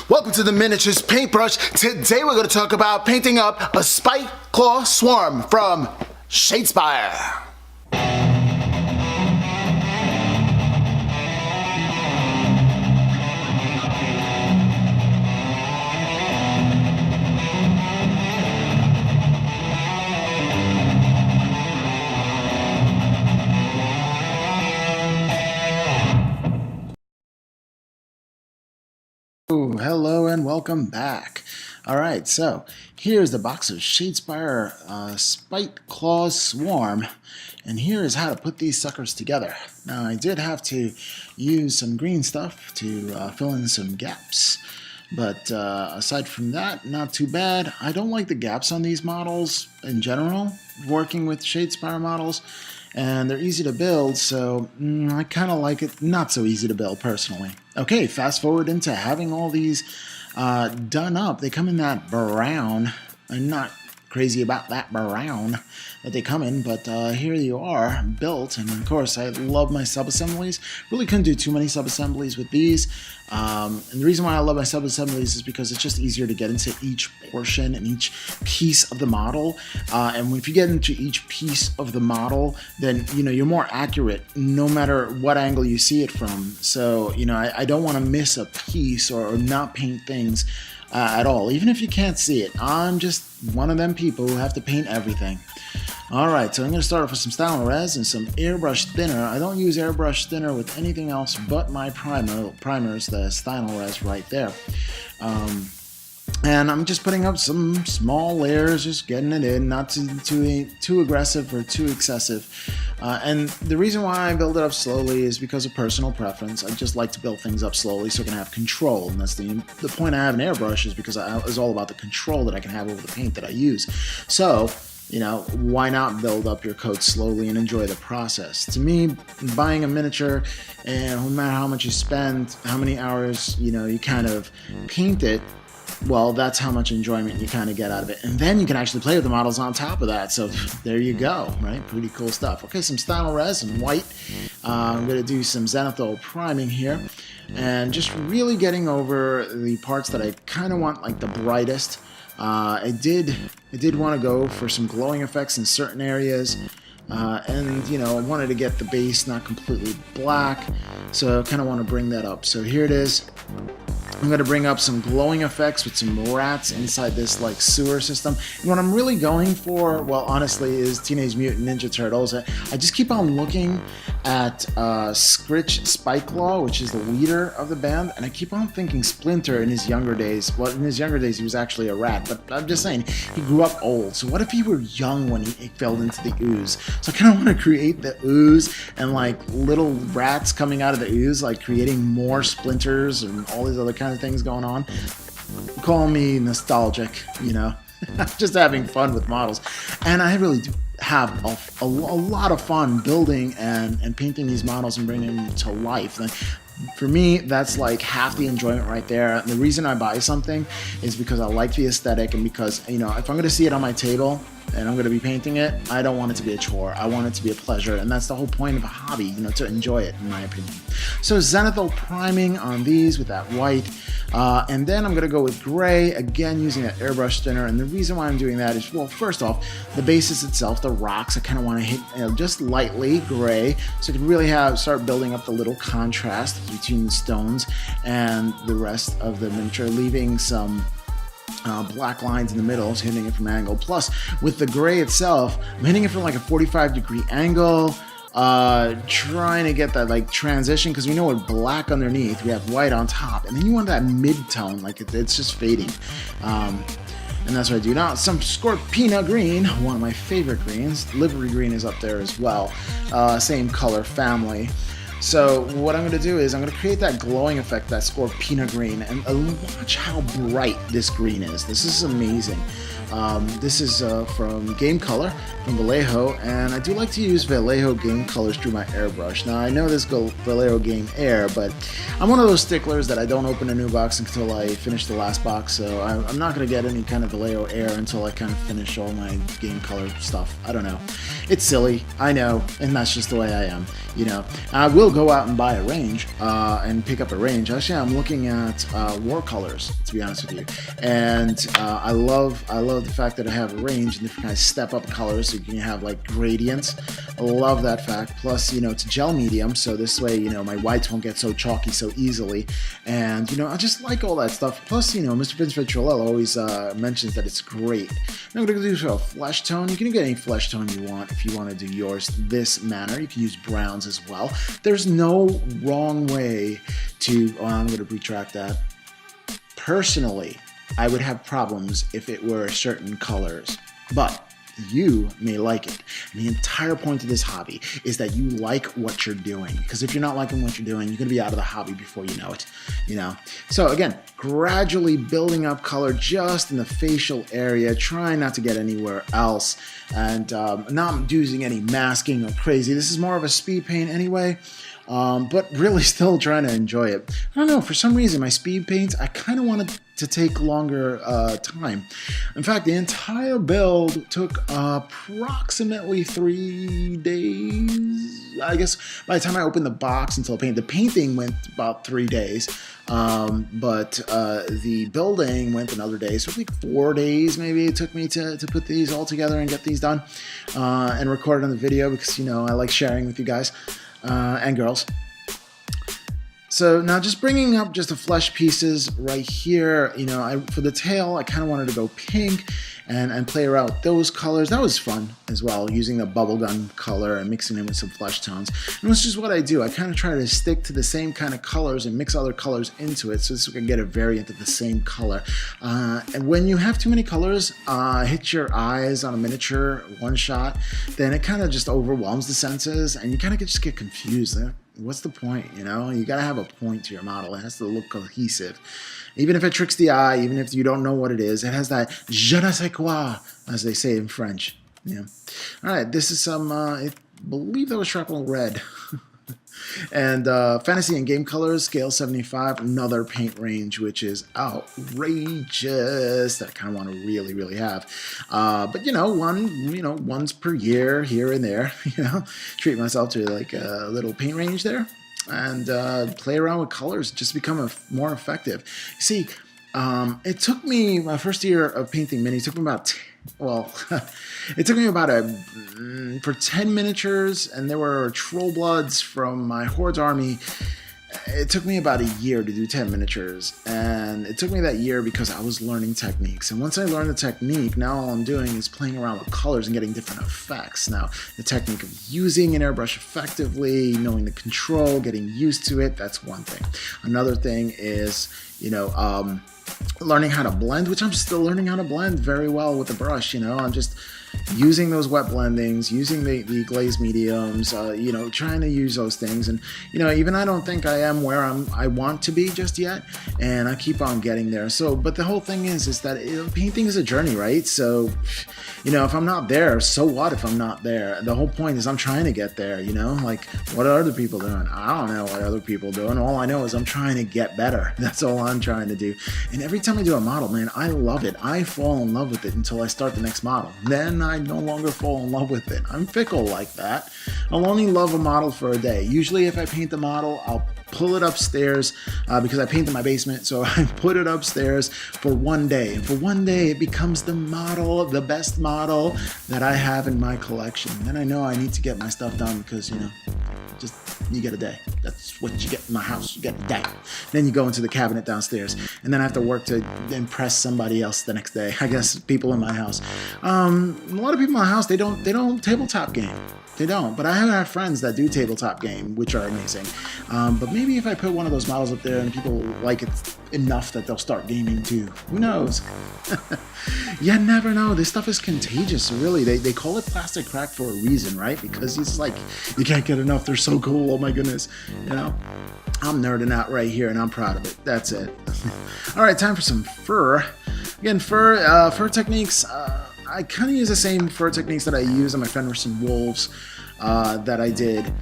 Welcome to the Miniatures Paintbrush. Today we're going to talk about painting up a Spikeclaw swarm from Shadespire. Hello and welcome back. Alright, so here's the box of Shadespire Spikeclaw Swarm, and here is how to put these suckers together. Now I did have to use some green stuff to fill in some gaps, but aside from that, not too bad. I don't like the gaps on these models in general, working with Shadespire models. And they're easy to build, so I kind of like it not so easy to build personally. Okay, fast forward into having all these done up. They come in that brown. I'm not crazy about that brown that they come in, but here you are, built. And of course, I love my sub-assemblies. Really couldn't do too many sub-assemblies with these. And the reason why I love my sub-assemblies is because it's just easier to get into each portion and each piece of the model. And if you get into each piece of the model, then you're more accurate no matter what angle you see it from. So I don't want to miss a piece or not paint things at all, even if you can't see it. I'm just one of them people who have to paint everything. Alright, so I'm going to start off with some Style Res and some airbrush thinner. I don't use airbrush thinner with anything else but my primers, the Style Res right there. And I'm just putting up some small layers, just getting it in, not too aggressive or too excessive. And the reason why I build it up slowly is because of personal preference. I just like to build things up slowly so I can have control. And that's the point I have an airbrush, is because it's all about the control that I can have over the paint that I use. So, why not build up your coat slowly and enjoy the process? To me, buying a miniature, and no matter how much you spend, how many hours, you kind of paint it, well, that's how much enjoyment you kind of get out of it. And then you can actually play with the models on top of that. So there you go, right? Pretty cool stuff. Okay, some Style Res and white. I'm going to do some zenithal priming here. And just really getting over the parts that I kind of want like the brightest. I did want to go for some glowing effects in certain areas. And I wanted to get the base not completely black. So I kind of want to bring that up. So here it is. I'm going to bring up some glowing effects with some rats inside this like sewer system. And what I'm really going for, well, honestly, is Teenage Mutant Ninja Turtles. I just keep on looking at Scritch Spikeclaw, which is the leader of the band, and I keep on thinking Splinter in his younger days. Well, in his younger days, he was actually a rat, but I'm just saying, he grew up old. So what if he were young when he fell into the ooze? So I kind of want to create the ooze and like little rats coming out of the ooze, like creating more Splinters and all these other kinds of things going on. Call me nostalgic, just having fun with models. And I really do have a lot of fun building and painting these models and bringing them to life. And for me, that's like half the enjoyment right there. And the reason I buy something is because I like the aesthetic, and because if I'm going to see it on my table and I'm going to be painting it, I don't want it to be a chore. I want it to be a pleasure, and that's the whole point of a hobby, to enjoy it, in my opinion. So zenithal priming on these with that white, and then I'm going to go with gray, again using that airbrush thinner. And the reason why I'm doing that is, well, first off, the bases itself, the rocks, I kind of want to hit just lightly gray, so I can really start building up the little contrast between the stones and the rest of the miniature, leaving some black lines in the middle, so hitting it from an angle. Plus, with the gray itself, I'm hitting it from like a 45-degree angle, trying to get that like transition, because we know we're black underneath, we have white on top, and then you want that mid-tone, like it's just fading. And that's what I do. Now, some Scorpina green, one of my favorite greens. Livery green is up there as well. Same color family. So what I'm going to do is I'm going to create that glowing effect, that Scorpina green, and watch how bright this green is. This is amazing. This is from Game Color, from Vallejo, and I do like to use Vallejo Game Colors through my airbrush. Now, I know this Vallejo Game Air, but I'm one of those sticklers that I don't open a new box until I finish the last box, so I'm not going to get any kind of Vallejo Air until I kind of finish all my Game Color stuff. I don't know. It's silly, I know, and that's just the way I am, you know. I will will go out and buy a range and pick up a range. Actually, I'm looking at watercolors, to be honest with you, and I love the fact that I have a range and different kinds of step up colors, so you can have like gradients. I love that fact. Plus, it's a gel medium, so this way, my whites won't get so chalky so easily, and I just like all that stuff. Plus, Mr. Vince Vitrolel always mentions that it's great. Now I'm going to do a flesh tone. You can get any flesh tone you want if you want to do yours this manner. You can use browns as well. There's no wrong way to, I'm going to retract that. Personally, I would have problems if it were certain colors, but you may like it. And the entire point of this hobby is that you like what you're doing, because if you're not liking what you're doing, you're going to be out of the hobby before you know it, So again, gradually building up color just in the facial area, trying not to get anywhere else, and not using any masking or crazy. This is more of a speed paint anyway. But really still trying to enjoy it. I don't know, for some reason my speed paints, I kind of wanted to take longer time. In fact, the entire build took approximately 3 days. I guess by the time I opened the box until the painting went about 3 days. But the building went another day, so I think 4 days maybe it took me to put these all together and get these done and record it on the video, because I like sharing with you guys and girls. So now just bringing up just the flesh pieces right here, for the tail, I kind of wanted to go pink and play around with those colors. That was fun as well, using the bubblegum color and mixing it with some flesh tones. And it's just what I do. I kind of try to stick to the same kind of colors and mix other colors into it, so we can get a variant of the same color. And when you have too many colors, hit your eyes on a miniature one shot, then it kind of just overwhelms the senses, and you kind of just get confused. What's the point? You got to have a point to your model. It has to look cohesive. Even if it tricks the eye, even if you don't know what it is, it has that je ne sais quoi, as they say in French. All right, this is some, I believe that was Shrapnel Red. And Fantasy and Game Colors, scale 75, another paint range, which is outrageous, that I kind of want to really, really have. But once per year, here and there, treat myself to like a little paint range there, and play around with colors, just become more effective. See, it took me, my first year of painting minis, took me about it took me about for 10 miniatures, and there were Troll Bloods from my Horde's army. It took me about a year to do 10 miniatures, and it took me that year because I was learning techniques. And once I learned the technique, now all I'm doing is playing around with colors and getting different effects. Now, the technique of using an airbrush effectively, knowing the control, getting used to it, that's one thing. Another thing is, learning how to blend, which I'm still learning how to blend very well with the brush. I'm just using those wet blendings, using the glazed mediums, trying to use those things. And, even I don't think I am where I want to be just yet, and I keep on getting there. So, but the whole thing is that painting is a journey, right? So, if I'm not there, so what if I'm not there? The whole point is I'm trying to get there, like, what are other people doing? I don't know what other people are doing. All I know is I'm trying to get better. That's all I'm trying to do. And every time I do a model, man, I love it. I fall in love with it until I start the next model. Then I no longer fall in love with it. I'm fickle like that. I'll only love a model for a day. Usually if I paint the model, I'll pull it upstairs because I paint in my basement, so I put it upstairs for one day. And for one day, it becomes the best model that I have in my collection. Then I know I need to get my stuff done because, you get a day. That's what you get in my house. You get a day. Then you go into the cabinet downstairs, and then I have to work to impress somebody else the next day. I guess people in my house. A lot of people in my house, they don't tabletop game. They don't, but I have friends that do tabletop game, which are amazing. But maybe if I put one of those models up there and people like it enough that they'll start gaming too. Who knows? You never know. This stuff is contagious, really. They call it plastic crack for a reason, right? Because it's like, you can't get enough. They're so cool. Oh my goodness. I'm nerding out right here, and I'm proud of it. That's it. All right, time for some fur. Again, fur techniques. I kind of use the same fur techniques that I use on my Fenris and Wolves that I did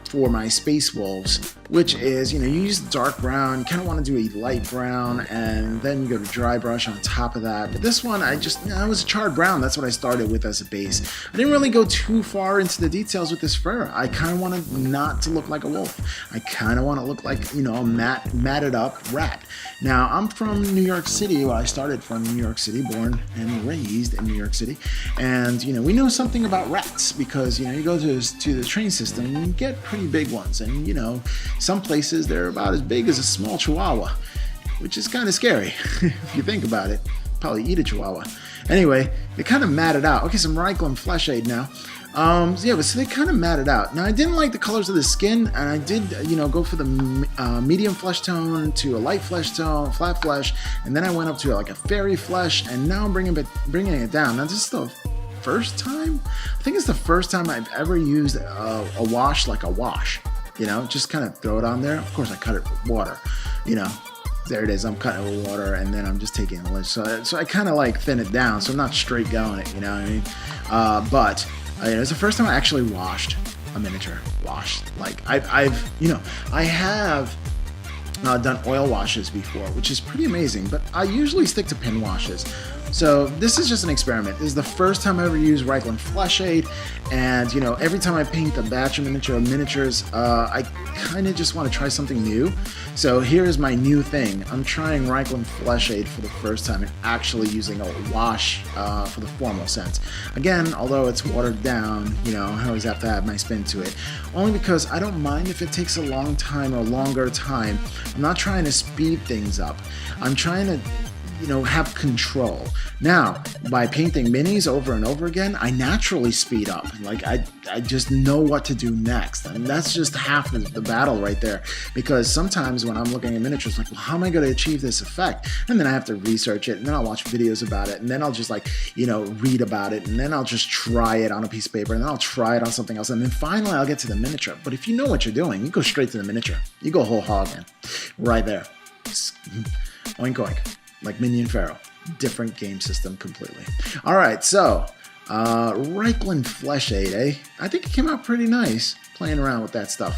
for my space wolves, which is, you use dark brown, you kind of want to do a light brown, and then you go to dry brush on top of that. But this one, I was a charred brown. That's what I started with as a base. I didn't really go too far into the details with this fur. I kind of wanted not to look like a wolf. I kind of want to look like, a matted up rat. Now, I'm from New York City. Well, I started from New York City, born and raised in New York City. And, we know something about rats because, you go to the train system and you get pretty big ones. And, some places they're about as big as a small chihuahua, which is kind of scary if you think about it. Probably eat a chihuahua. Anyway, they kind of matted out. Okay, some Reikland Fleshade now. So they kind of matted out. Now, I didn't like the colors of the skin, and I did, go for the medium flesh tone to a light flesh tone, flat flesh, and then I went up to like a fairy flesh, and now I'm bringing it down. Now, this is the first time? I think it's the first time I've ever used a wash like a wash. Just kind of throw it on there. Of course, I cut it with water. There it is. I'm cutting it with water, and then I'm just taking a lid. So I kind of like thin it down, so I'm not straight going it. You know what I mean? But it's the first time I actually washed a miniature. Like I have done oil washes before, which is pretty amazing. But I usually stick to pin washes. So this is just an experiment. This is the first time I ever used Reikland Fleshade, and every time I paint a batch of miniatures, I kind of just want to try something new. So here's my new thing. I'm trying Reikland Fleshade for the first time and actually using a wash for the formal sense. Again, although it's watered down, I always have to have my spin to it. Only because I don't mind if it takes a long time or longer time. I'm not trying to speed things up. I'm trying to have control. Now, by painting minis over and over again, I naturally speed up. Like, I just know what to do next. And that's just half the battle right there. Because sometimes when I'm looking at miniatures, like, well, how am I going to achieve this effect? And then I have to research it, and then I'll watch videos about it, and then I'll just read about it, and then I'll just try it on a piece of paper, and then I'll try it on something else, and then finally I'll get to the miniature. But if you know what you're doing, you go straight to the miniature. You go whole hog, man. Right there. Oink oink. Like Minion Pharaoh. Different game system completely. All right, so Reikland Fleshade, eh? I think it came out pretty nice playing around with that stuff.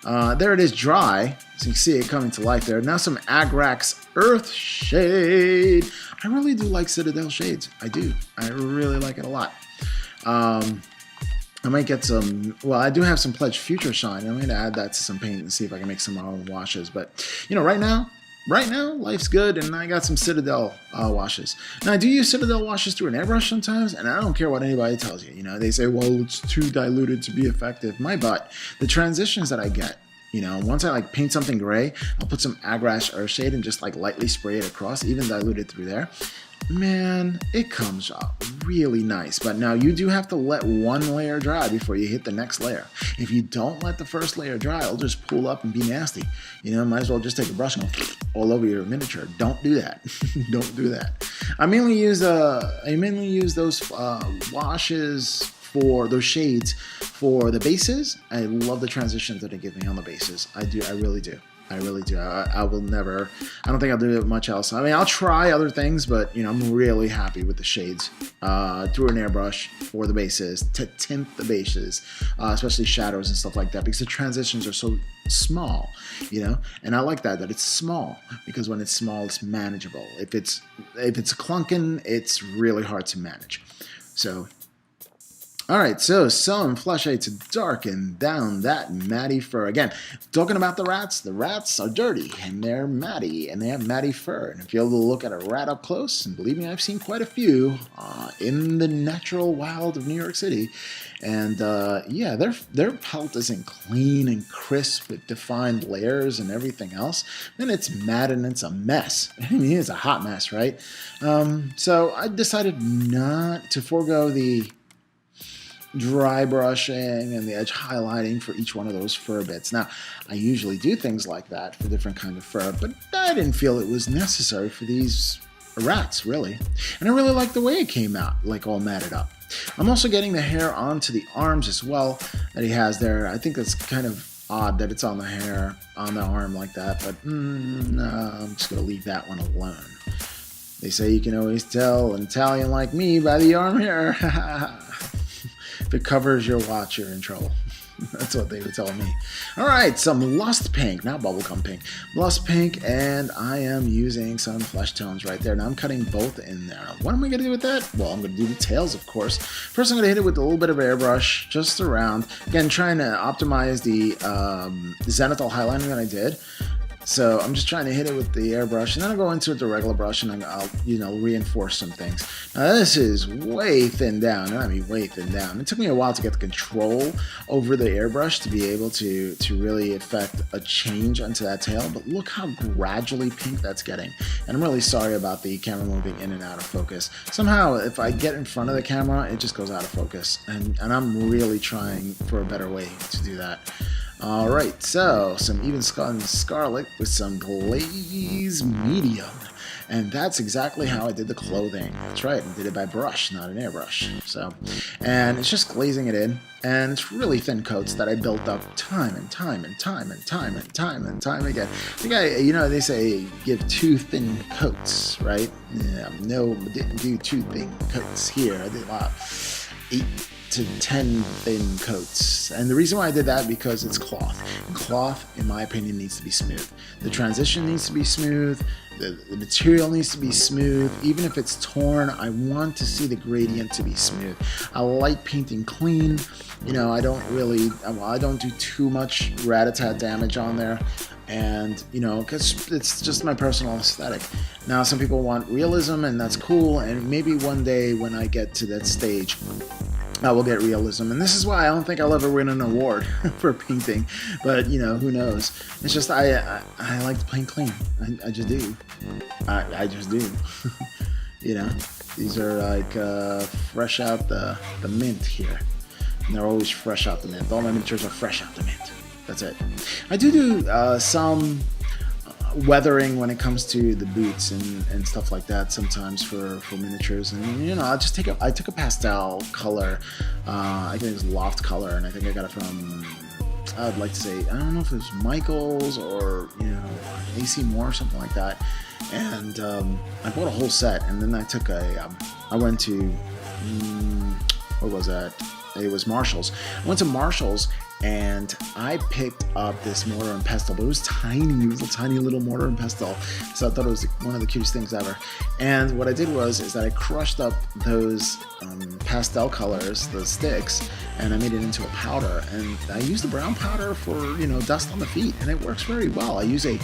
There it is, dry. So you can see it coming to life there. Now some Agrax Earth Shade. I really do like Citadel shades. I do. I really like it a lot. I might get some, well, I do have some Pledge Future Shine. I'm going to add that to some paint and see if I can make some washes. But, right now, life's good, and I got some Citadel washes. Now, I do use Citadel washes through an airbrush sometimes, and I don't care what anybody tells you. They say, well, it's too diluted to be effective. My butt. The transitions that I get, once I paint something gray, I'll put some Agrax Earthshade and just lightly spray it across, even diluted through there. Man, it comes out really nice. But now you do have to let one layer dry before you hit the next layer. If you don't let the first layer dry, it'll just pull up and be nasty. Might as well just take a brush and go all over your miniature. Don't do that. Don't do that. I mainly use those washes for those shades for the bases. I love the transitions that they give me on the bases. I really do. I will never, I don't think I'll do much else. I mean, I'll try other things, but, I'm really happy with the shades through an airbrush for the bases, to tint the bases, especially shadows and stuff like that, because the transitions are so small, and I like that it's small, because when it's small, it's manageable. If it's clunking, it's really hard to manage. So, all right, so some Fleshade to darken down that matty fur. Again, talking about the rats are dirty, and they're matty, and they have matty fur. And if you're able to look at a rat up close, and believe me, I've seen quite a few in the natural wild of New York City, and their pelt isn't clean and crisp with defined layers and everything else. Then it's mad and it's a mess. I mean, it's a hot mess, right? So I decided not to forego the dry brushing and the edge highlighting for each one of those fur bits. Now, I usually do things like that for different kind of fur, but I didn't feel it was necessary for these rats, really. And I really like the way it came out, all matted up. I'm also getting the hair onto the arms as well that he has there. I think that's kind of odd that it's on the hair, on the arm like that, but no, I'm just going to leave that one alone. They say you can always tell an Italian like me by the arm hair. If it covers your watch, you're in trouble. That's what they would tell me. All right, some Lust Pink, not Bubblegum Pink. Lust Pink, and I am using some flesh tones right there. Now I'm cutting both in there. What am I going to do with that? Well, I'm going to do the tails, of course. First, I'm going to hit it with a little bit of airbrush, just around. Again, trying to optimize the zenithal highlighting that I did. So I'm just trying to hit it with the airbrush, and then I'll go into it with the regular brush, and I'll reinforce some things. Now this is way thinned down, and I mean way thinned down. It took me a while to get the control over the airbrush to be able to really affect a change onto that tail, but look how gradually pink that's getting. And I'm really sorry about the camera moving in and out of focus. Somehow, if I get in front of the camera, it just goes out of focus, and I'm really trying for a better way to do that. Alright, so some even scarlet with some glaze medium. And that's exactly how I did the clothing. That's right, I did it by brush, not an airbrush. So, and it's just glazing it in, and it's really thin coats that I built up time and time and time and time and time and time again. I think they say give 2 thin coats, right? Yeah, no, didn't do 2 thin coats here. I did 8 to 10 thin coats. And the reason why I did that, because it's cloth. And cloth, in my opinion, needs to be smooth. The transition needs to be smooth. The material needs to be smooth. Even if it's torn, I want to see the gradient to be smooth. I like painting clean. I don't do too much rat-a-tat damage on there. And, because it's just my personal aesthetic. Now, some people want realism, and that's cool. And maybe one day when I get to that stage, I will get realism. And this is why I don't think I'll ever win an award for painting. But, who knows? It's just I like to paint clean. I just do. I just do. These are like fresh out the mint here. And they're always fresh out the mint. All my miniatures are fresh out the mint. That's it. I do some weathering when it comes to the boots and stuff like that sometimes for miniatures. And I took a pastel color. I think it was Loft color, and I think I got it from, I'd like to say, I don't know if it was Michaels or AC Moore or something like that. And I bought a whole set, and then I went to what was that? It was Marshall's. I went to Marshall's, and I picked up this mortar and pestle, but it was tiny. It was a tiny little mortar and pestle, so I thought it was one of the cutest things ever. And what I did is that I crushed up those pastel colors, the sticks, and I made it into a powder. And I used the brown powder for dust on the feet, and it works very well. I use a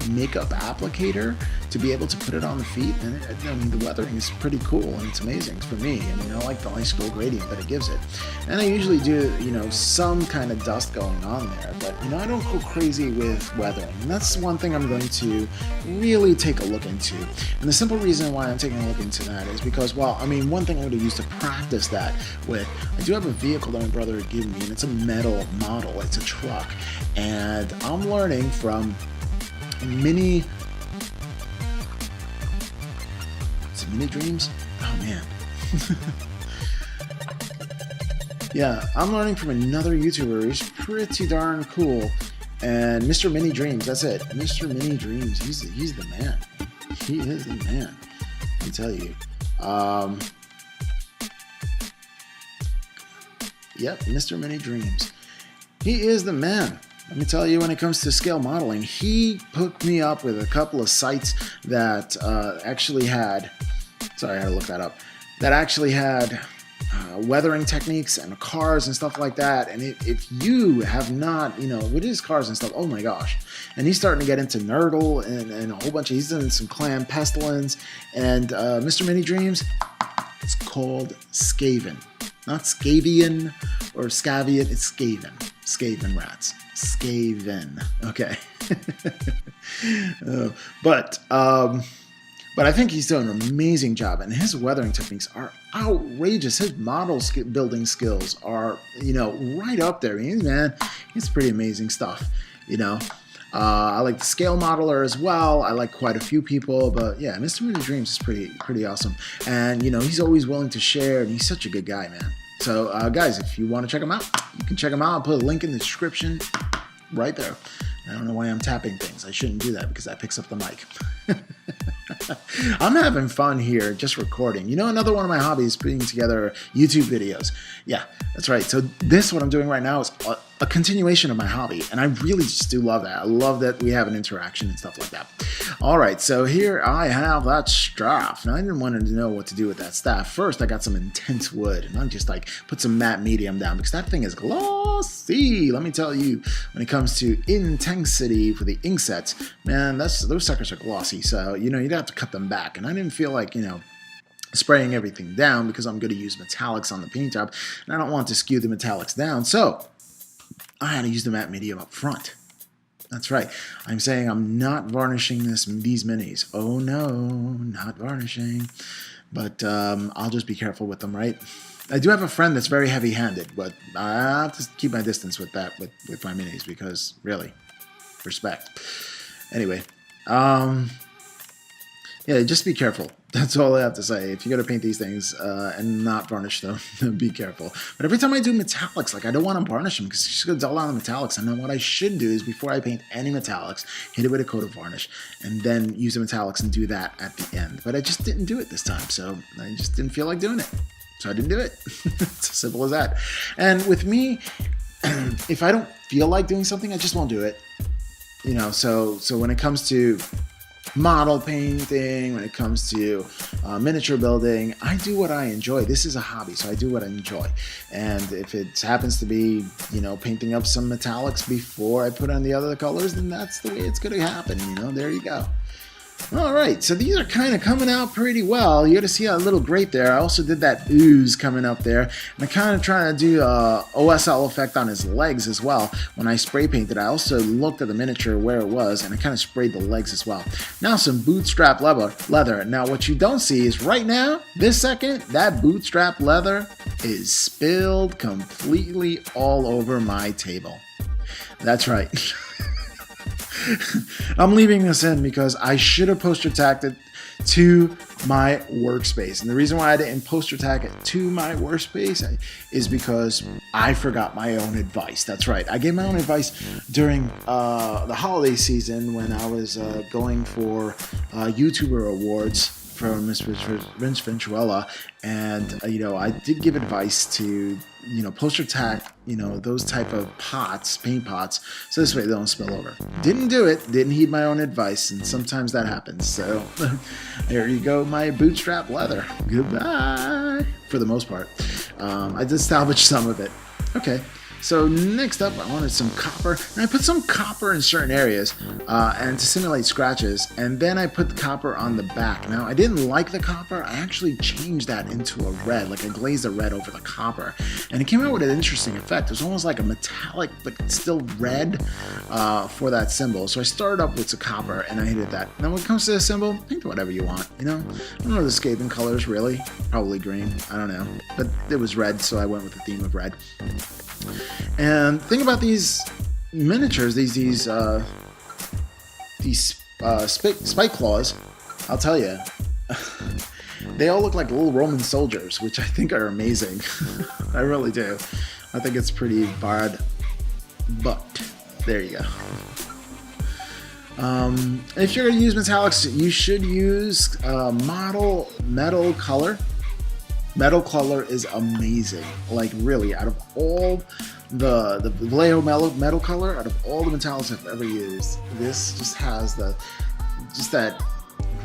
makeup applicator to be able to put it on the feet, and the weathering is pretty cool, and it's amazing for me. I like the high school gradient that it gives it. And I usually do some kind of dust going on there, but I don't go crazy with weathering, and that's one thing I'm going to really take a look into. And the simple reason why I'm taking a look into that is because, one thing I'm going to use to practice that with, I do have a vehicle that my brother had given me, and it's a metal model. It's a truck, and I'm learning from Mini Dreams. Oh man. Yeah, I'm learning from another YouTuber. He's pretty darn cool. And Mr. Mini Dreams, that's it. Mr. Mini Dreams, he's the man. He is the man. Let me tell you. Yep, Mr. Mini Dreams. He is the man. Let me tell you, when it comes to scale modeling, he hooked me up with a couple of sites that actually had, sorry, I had to look that up, that actually had weathering techniques and cars and stuff like that. And if you have not, with his cars and stuff, oh my gosh. And he's starting to get into Nerdle and a whole bunch of, he's doing some Clan Pestilence. And Mr. Mini Dreams, it's called Skaven. Not Scavian or Scavian, it's Skaven. Skaven rats. Skaven. Okay. But I think he's doing an amazing job, and his weathering techniques are outrageous. His model building skills are, right up there. It's pretty amazing stuff, I like the scale modeler as well. I like quite a few people, but yeah, Mr. Mini Dreams is pretty awesome. And, he's always willing to share, and he's such a good guy, man. So, guys, if you want to check him out, you can check him out. I'll put a link in the description right there. I don't know why I'm tapping things. I shouldn't do that because that picks up the mic. I'm having fun here just recording. Another one of my hobbies is putting together YouTube videos. Yeah, that's right. So what I'm doing right now is a continuation of my hobby, and I really just do love that. I love that we have an interaction and stuff like that. All right, so here I have that staff. Now I didn't want to know what to do with that staff. First, I got some intense wood, and I just like put some matte medium down because that thing is glossy. Let me tell you, when it comes to intensity for the ink sets, man, those suckers are glossy. So you'd have to cut them back, and I didn't feel like spraying everything down because I'm going to use metallics on the paint job, and I don't want to skew the metallics down. So I had to use the matte medium up front. That's right. I'm saying I'm not varnishing these minis. Oh no, not varnishing. But I'll just be careful with them, right? I do have a friend that's very heavy-handed, but I have to keep my distance with that with my minis because really, respect. Anyway, yeah, just be careful. That's all I have to say. If you're going to paint these things and not varnish them, be careful. But every time I do metallics, like I don't want to varnish them because it's just going to dull down the metallics. And then what I should do is before I paint any metallics, hit it with a coat of varnish and then use the metallics and do that at the end. But I just didn't do it this time, so I just didn't feel like doing it. So I didn't do it. It's as simple as that. And with me, if I don't feel like doing something, I just won't do it. So when it comes to model painting, when it comes to miniature building, I do what I enjoy. This is a hobby, so I do what I enjoy. And if it happens to be, painting up some metallics before I put on the other colors, then that's the way it's going to happen. There you go. All right, so these are kind of coming out pretty well. You got to see a little grate there. I also did that ooze coming up there. And I kind of trying to do a OSL effect on his legs as well. When I spray painted, I also looked at the miniature where it was, and I kind of sprayed the legs as well. Now some bootstrap leather. Now what you don't see is right now, this second, that bootstrap leather is spilled completely all over my table. That's right. I'm leaving this in because I should have poster tacked it to my workspace. And the reason why I didn't poster tack it to my workspace is because I forgot my own advice. That's right. I gave my own advice during the holiday season when I was going for YouTuber awards from Vince Venturella, and I did give advice to poster tack those type of paint pots, so this way they don't spill over. Didn't do it, didn't heed my own advice, and sometimes that happens. So there you go, my bootstrap leather. Goodbye. For the most part, I did salvage some of it. Okay. So next up, I wanted some copper, and I put some copper in certain areas and to simulate scratches, and then I put the copper on the back. Now, I didn't like the copper. I actually changed that into a red, like I glazed the red over the copper, and it came out with an interesting effect. It was almost like a metallic, but still red for that symbol. So I started up with the copper, and I hated that. Now, when it comes to the symbol, paint whatever you want, I don't know the escaping colors, really. Probably green, I don't know. But it was red, so I went with the theme of red. And think about these miniatures, these Spikeclaws. I'll tell you, they all look like little Roman soldiers, which I think are amazing. I really do. I think it's pretty bad, but there you go. If you're going to use metallics, you should use model metal color. Metal color is amazing. Like really, out of all the Vallejo metal color, out of all the metallics I've ever used, this just has that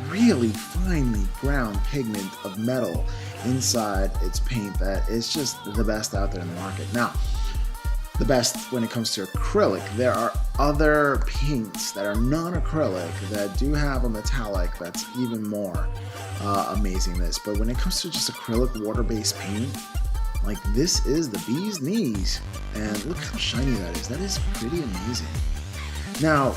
really finely ground pigment of metal inside its paint that is just the best out there in the market. Now, the best when it comes to acrylic. There are other paints that are non-acrylic that do have a metallic that's even more amazing than this. But when it comes to just acrylic water-based paint, like this is the bee's knees. And look how shiny that is. That is pretty amazing. Now,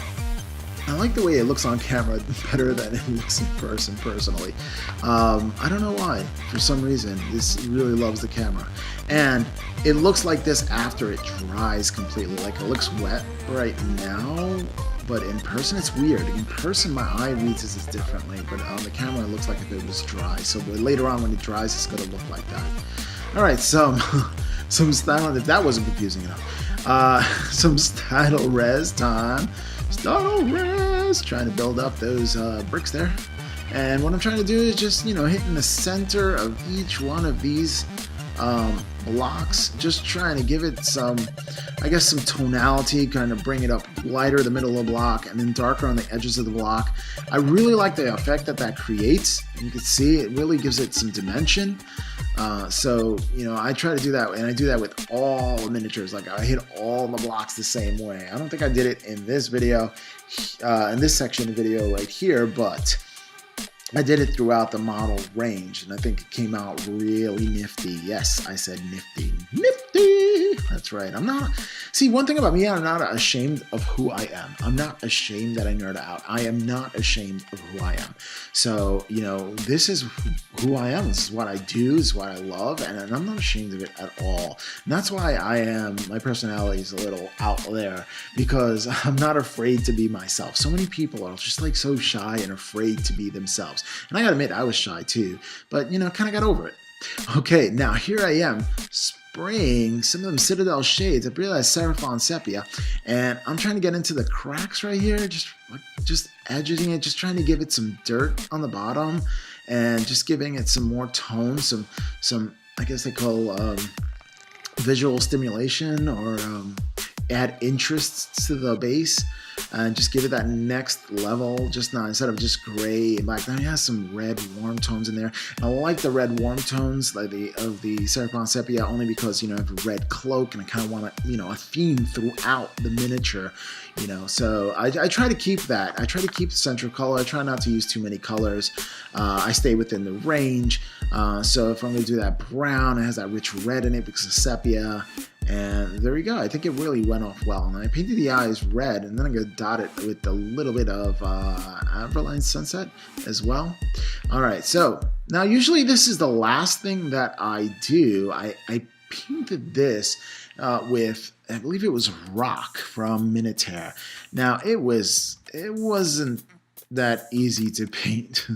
I like the way it looks on camera better than it looks in person, personally. I don't know why. For some reason, this really loves the camera. And it looks like this after it dries completely. Like it looks wet right now, but in person it's weird. In person, my eye reads this differently, but on the camera it looks like if it was dry. So later on when it dries, it's gonna look like that. All right, some style, if that wasn't confusing enough. Some style res time. Style res, trying to build up those bricks there. And what I'm trying to do is just, hitting the center of each one of these blocks, just trying to give it some, I guess, some tonality, kind of bring it up lighter the middle of the block and then darker on the edges of the block. I really like the effect that creates. You can see it really gives it some dimension. So, you know, I try to do that, and I do that with all miniatures. Like, I hit all the blocks the same way. I don't think I did it in this video, in this section of the video right here, but I did it throughout the model range, and I think it came out really nifty. Yes, I said nifty. Nifty! That's right. See, one thing about me, I'm not ashamed of who I am. I'm not ashamed that I nerd out. I am not ashamed of who I am. So, you know, this is who I am. This is what I do. This is what I love, and I'm not ashamed of it at all. And that's why my personality is a little out there, because I'm not afraid to be myself. So many people are just like so shy and afraid to be themselves. And I gotta admit, I was shy too, but you know, kind of got over it. Okay, now here I am spraying some of them Citadel shades. I realized Seraphon Sepia, and I'm trying to get into the cracks right here, just edging it, just trying to give it some dirt on the bottom, and just giving it some more tone, some I guess they call visual stimulation, or add interests to the base, and just give it that next level. Just now, instead of just gray and black, now it has some red warm tones in there. And I like the red warm tones like of the Seraphon Sepia, only because, you know, I have a red cloak and I kind of want to, you know, a theme throughout the miniature, you know. So I try to keep that. I try to keep the central color. I try not to use too many colors. I stay within the range. So if I'm going to do that brown, it has that rich red in it because of sepia. And there we go. I think it really went off well. And I painted the eyes red, and then I'm going to dot it with a little bit of Averline Sunset as well. All right, so now usually this is the last thing that I do. I painted this with, I believe it was rock from Minotaur. Now it wasn't that easy to paint,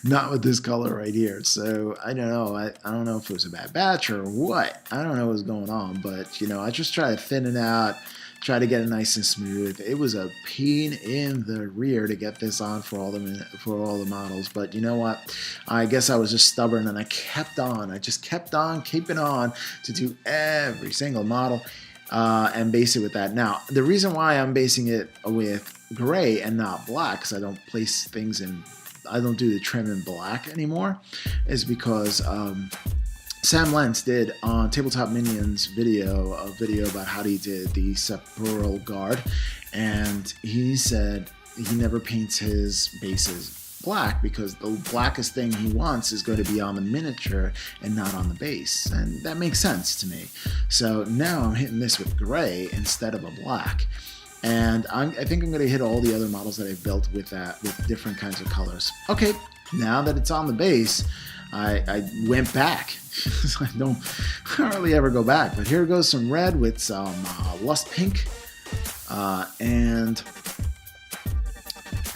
not with this color right here. So I don't know. I don't know if it was a bad batch or what. I don't know what's going on, but you know, I just try to thin it out, try to get it nice and smooth. It was a pain in the rear to get this on for all the models, but you know what? I guess I was just stubborn, and I kept on. I just kept on keeping on to do every single model. And base it with that. Now, the reason why I'm basing it with gray and not black, because I don't place things in, I don't do the trim in black anymore, is because Sam Lentz did on Tabletop Minions a video about how he did the Sepulchral Guard, and he said he never paints his bases black because the blackest thing he wants is going to be on the miniature and not on the base, and that makes sense to me. So now I'm hitting this with gray instead of a black, and I think I'm going to hit all the other models that I've built with different kinds of colors. Okay, now that it's on the base, I went back. I don't hardly ever go back, but here goes some red with some Lust Pink, and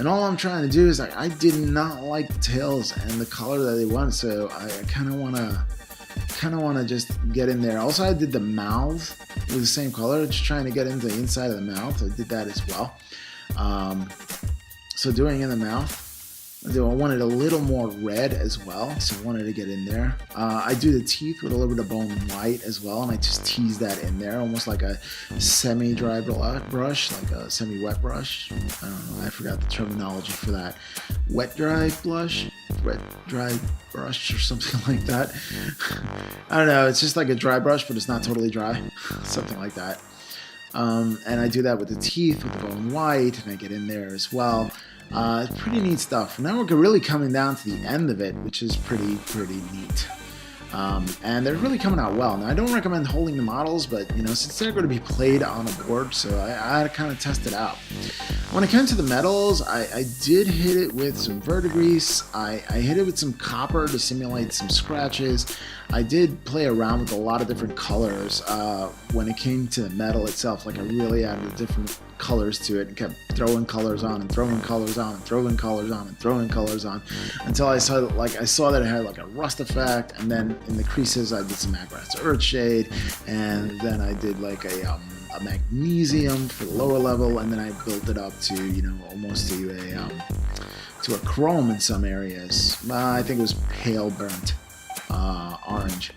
all I'm trying to do is I did not like the tails and the color that they want, so I kind of want to just get in there. Also, I did the mouth with the same color, just trying to get into the inside of the mouth. I did that as well. So doing in the mouth, I wanted a little more red as well, so I wanted to get in there. I do the teeth with a little bit of bone white as well, and I just tease that in there, almost like a semi-dry brush, like a semi-wet brush. I don't know, I forgot the terminology for that. Wet-dry brush or something like that. I don't know, it's just like a dry brush, but it's not totally dry, something like that. And I do that with the teeth, with the bone white, and I get in there as well. It's pretty neat stuff. Now we're really coming down to the end of it, which is pretty neat. And they're really coming out well. Now, I don't recommend holding the models, but you know, since they're going to be played on a board, so I had to kind of test it out. When it came to the metals, I did hit it with some verdigris. I hit it with some copper to simulate some scratches. I did play around with a lot of different colors when it came to the metal itself. Like, I really added different colors to it and kept throwing colors on and throwing colors on and throwing colors on and throwing colors on until I saw that it had like a rust effect. And then in the creases I did some Agrat's Earthshade, and then I did like a magnesium for the lower level, and then I built it up to, you know, almost to a chrome in some areas. I think it was pale burnt. orange.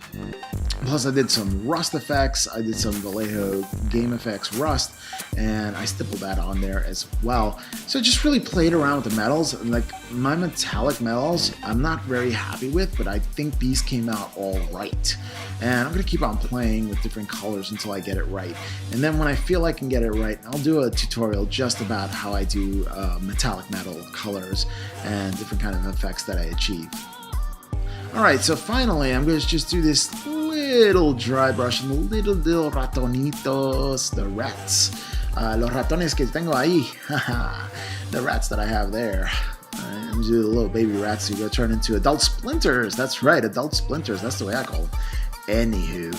Plus I did some rust effects, I did some Vallejo game effects rust, and I stippled that on there as well. So I just really played around with the metals. Like my metallic metals I'm not very happy with, but I think these came out all right. And I'm gonna keep on playing with different colors until I get it right. And then when I feel I can get it right, I'll do a tutorial just about how I do metallic metal colors and different kind of effects that I achieve. Alright, so finally I'm going to just do this little dry brush on the little ratonitos, the rats. Los ratones que tengo ahí. The rats that I have there. I'm going to do the little baby rats who go turn into adult splinters. That's right, adult splinters. That's the way I call them. Anywho.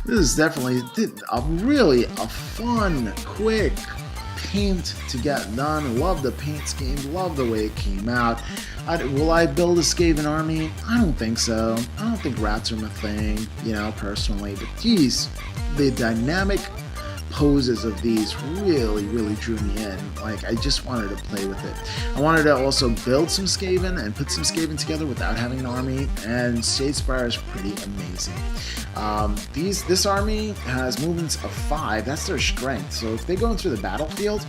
This is definitely really a fun, quick paint to get done. Love the paint scheme, love the way it came out. Will I build a Skaven army? I don't think so. I don't think rats are my thing, you know, personally. But geez, the dynamic poses of these really drew me in. Like, I just wanted to play with it. I wanted to also build some Skaven and put some Skaven together without having an army, and Shadespire is pretty amazing. This army has movements of 5. That's their strength. So if they go into the battlefield,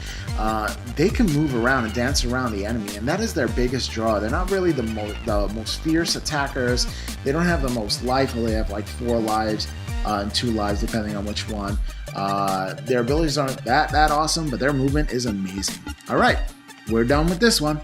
they can move around and dance around the enemy, and that is their biggest draw. They're not really the most fierce attackers. They don't have the most life. They have like 4 lives and 2 lives depending on which one. Their abilities aren't that awesome, but their movement is amazing. All right, we're done with this one.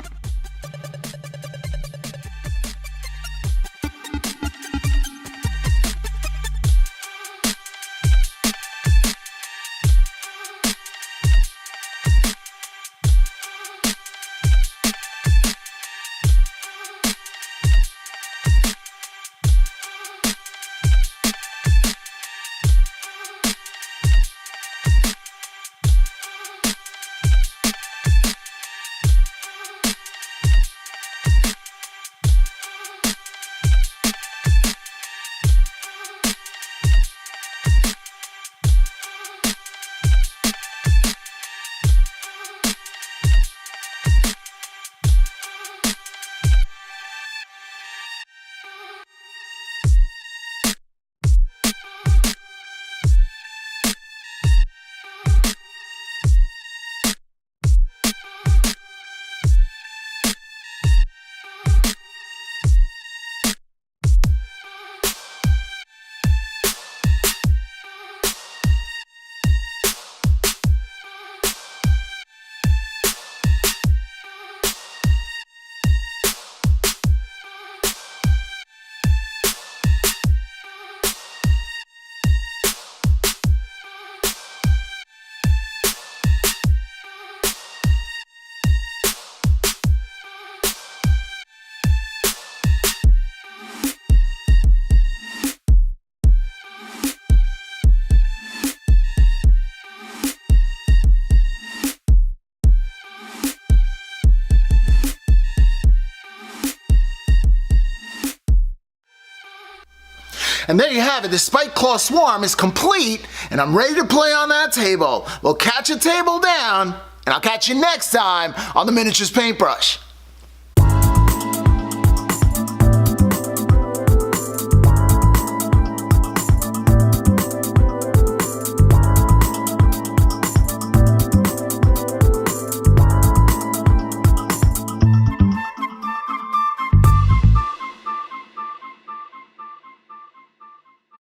And there you have it, the Spikeclaw Swarm is complete, and I'm ready to play on that table. We'll catch a table down, and I'll catch you next time on the Miniatures Paintbrush.